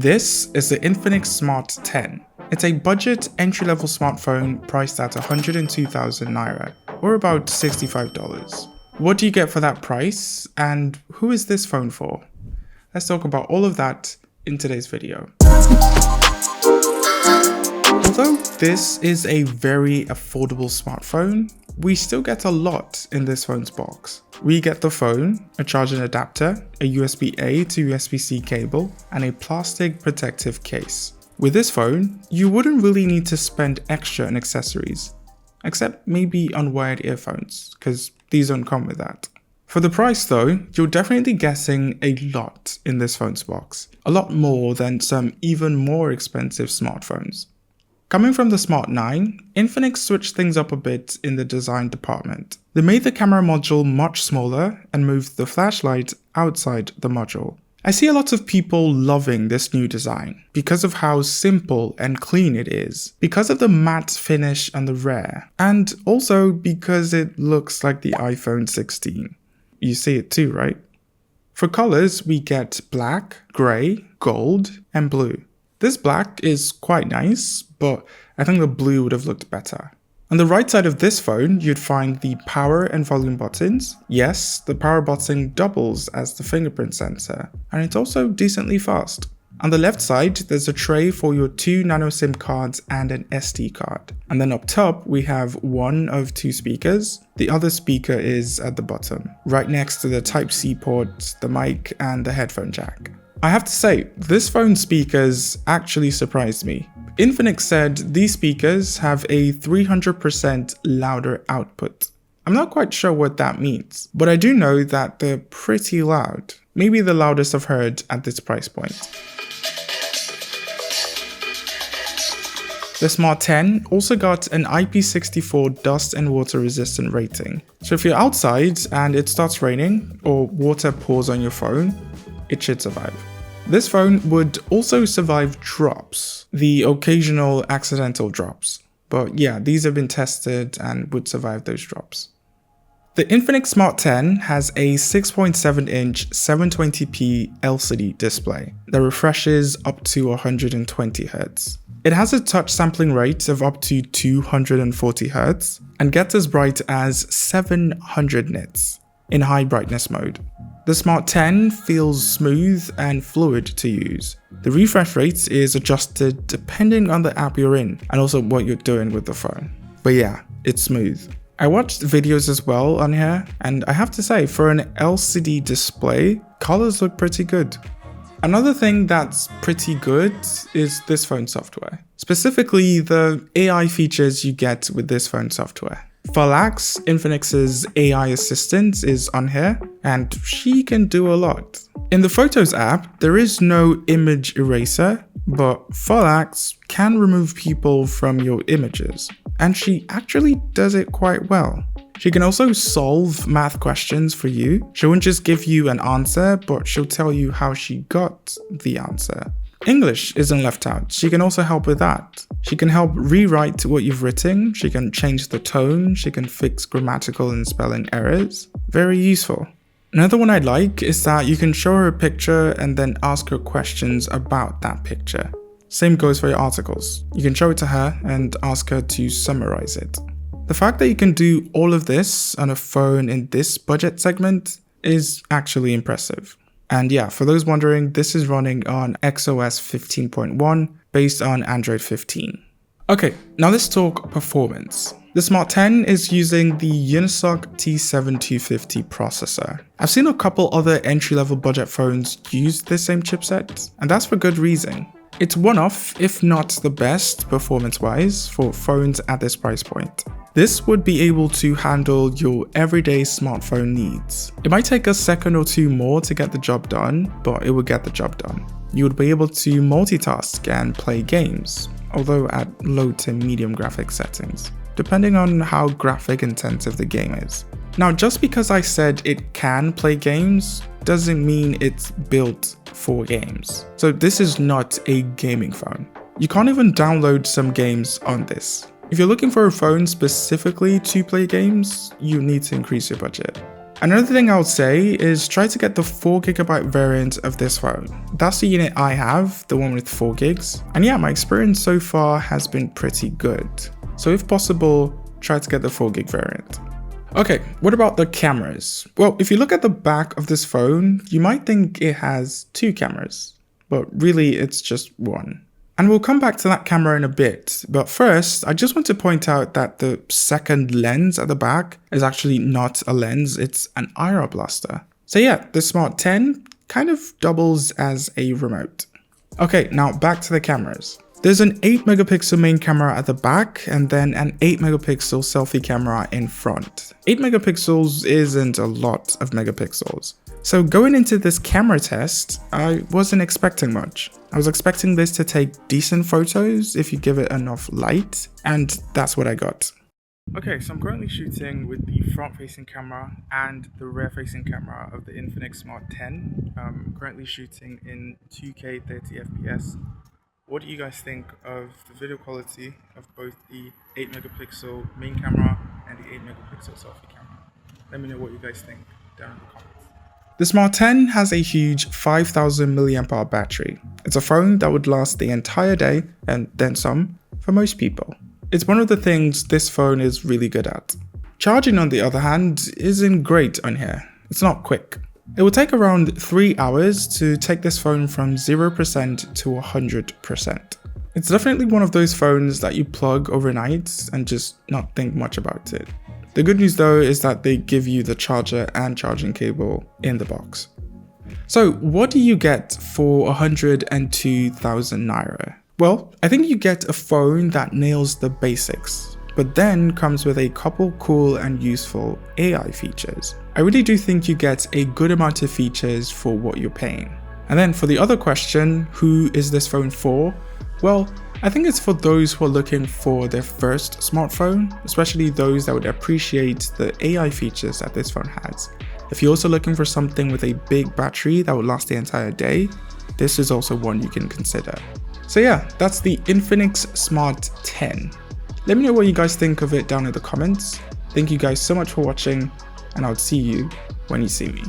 This is the Infinix Smart 10. It's a budget entry-level smartphone priced at 102,000 Naira, or about $65. What do you get for that price, and who is this phone for? Let's talk about all of that in today's video. Although this is a very affordable smartphone, we still get a lot in this phone's box. We get the phone, a charging adapter, a USB-A to USB-C cable, and a plastic protective case. With this phone, you wouldn't really need to spend extra on accessories, except maybe on wired earphones, because these don't come with that. For the price though, you're definitely getting a lot in this phone's box, a lot more than some even more expensive smartphones. Coming from the Smart 9, Infinix switched things up a bit in the design department. They made the camera module much smaller and moved the flashlight outside the module. I see a lot of people loving this new design because of how simple and clean it is, because of the matte finish on the rear, and also because it looks like the iPhone 16. You see it too, right? For colors, we get black, grey, gold, and blue. This black is quite nice, but I think the blue would have looked better. On the right side of this phone, you'd find the power and volume buttons. Yes, the power button doubles as the fingerprint sensor, and it's also decently fast. On the left side, there's a tray for your 2 nano SIM cards and an SD card. And then up top, we have one of 2 speakers. The other speaker is at the bottom, right next to the Type-C port, the mic, and the headphone jack. I have to say, this phone's speakers actually surprised me. Infinix said these speakers have a 300% louder output. I'm not quite sure what that means, but I do know that they're pretty loud. Maybe the loudest I've heard at this price point. The Smart 10 also got an IP64 dust and water resistant rating. So if you're outside and it starts raining or water pours on your phone, it should survive. This phone would also survive drops, the occasional accidental drops. But yeah, these have been tested and would survive those drops. The Infinix Smart 10 has a 6.7-inch 720p LCD display that refreshes up to 120 Hz. It has a touch sampling rate of up to 240 Hz and gets as bright as 700 nits in high brightness mode. The Smart 10 feels smooth and fluid to use. The refresh rate is adjusted depending on the app you're in and also what you're doing with the phone. But yeah, it's smooth. I watched videos as well on here, and I have to say, for an LCD display, colors look pretty good. Another thing that's pretty good is this phone software. Specifically, the AI features you get with this phone software. Falax, Infinix's AI assistant, is on here, and she can do a lot. In the Photos app, there is no image eraser, but Falax can remove people from your images, and she actually does it quite well. She can also solve math questions for you. She won't just give you an answer, but she'll tell you how she got the answer. English isn't left out. She can also help with that. She can help rewrite what you've written. She can change the tone. She can fix grammatical and spelling errors. Very useful. Another one I like is that you can show her a picture and then ask her questions about that picture. Same goes for your articles. You can show it to her and ask her to summarize it. The fact that you can do all of this on a phone in this budget segment is actually impressive. And yeah, for those wondering, this is running on XOS 15.1 based on Android 15. Okay, now let's talk performance. The Smart 10 is using the Unisoc T7250 processor. I've seen a couple other entry-level budget phones use the same chipset, and that's for good reason. It's one of, if not the best performance-wise, for phones at this price point. This would be able to handle your everyday smartphone needs. It might take a second or two more to get the job done, but it will get the job done. You would be able to multitask and play games, although at low to medium graphic settings, depending on how graphic intensive the game is. Now, just because I said it can play games, doesn't mean it's built for games. So this is not a gaming phone. You can't even download some games on this. If you're looking for a phone specifically to play games, you need to increase your budget. Another thing I would say is try to get the 4GB variant of this phone. That's the unit I have, the one with 4 gigs. And yeah, my experience so far has been pretty good. So if possible, try to get the 4 gig variant. Okay, what about the cameras? Well, if you look at the back of this phone, you might think it has 2 cameras, but really it's just one. And we'll come back to that camera in a bit, but first, I just want to point out that the second lens at the back is actually not a lens, it's an IR blaster. So yeah, the Smart 10 kind of doubles as a remote. Okay, now back to the cameras. There's an 8-megapixel main camera at the back and then an 8-megapixel selfie camera in front. 8 megapixels isn't a lot of megapixels. So going into this camera test, I wasn't expecting much. I was expecting this to take decent photos if you give it enough light, and that's what I got. Okay, so I'm currently shooting with the front-facing camera and the rear-facing camera of the Infinix Smart 10. I'm currently shooting in 2K 30fps. What do you guys think of the video quality of both the 8-megapixel main camera and the 8-megapixel selfie camera? Let me know what you guys think down in the comments. The Smart 10 has a huge 5000 mAh battery. It's a phone that would last the entire day and then some for most people. It's one of the things this phone is really good at. Charging, on the other hand, isn't great on here. It's not quick. It will take around 3 hours to take this phone from 0% to 100%. It's definitely one of those phones that you plug overnight and just not think much about it. The good news though is that they give you the charger and charging cable in the box. So what do you get for 102,000 Naira? Well, I think you get a phone that nails the basics, but then comes with a couple cool and useful AI features. I really do think you get a good amount of features for what you're paying. And then for the other question, who is this phone for? Well, I think it's for those who are looking for their first smartphone, especially those that would appreciate the AI features that this phone has. If you're also looking for something with a big battery that would last the entire day, this is also one you can consider. So yeah, that's the Infinix Smart 10. Let me know what you guys think of it down in the comments. Thank you guys so much for watching, and I'll see you when you see me.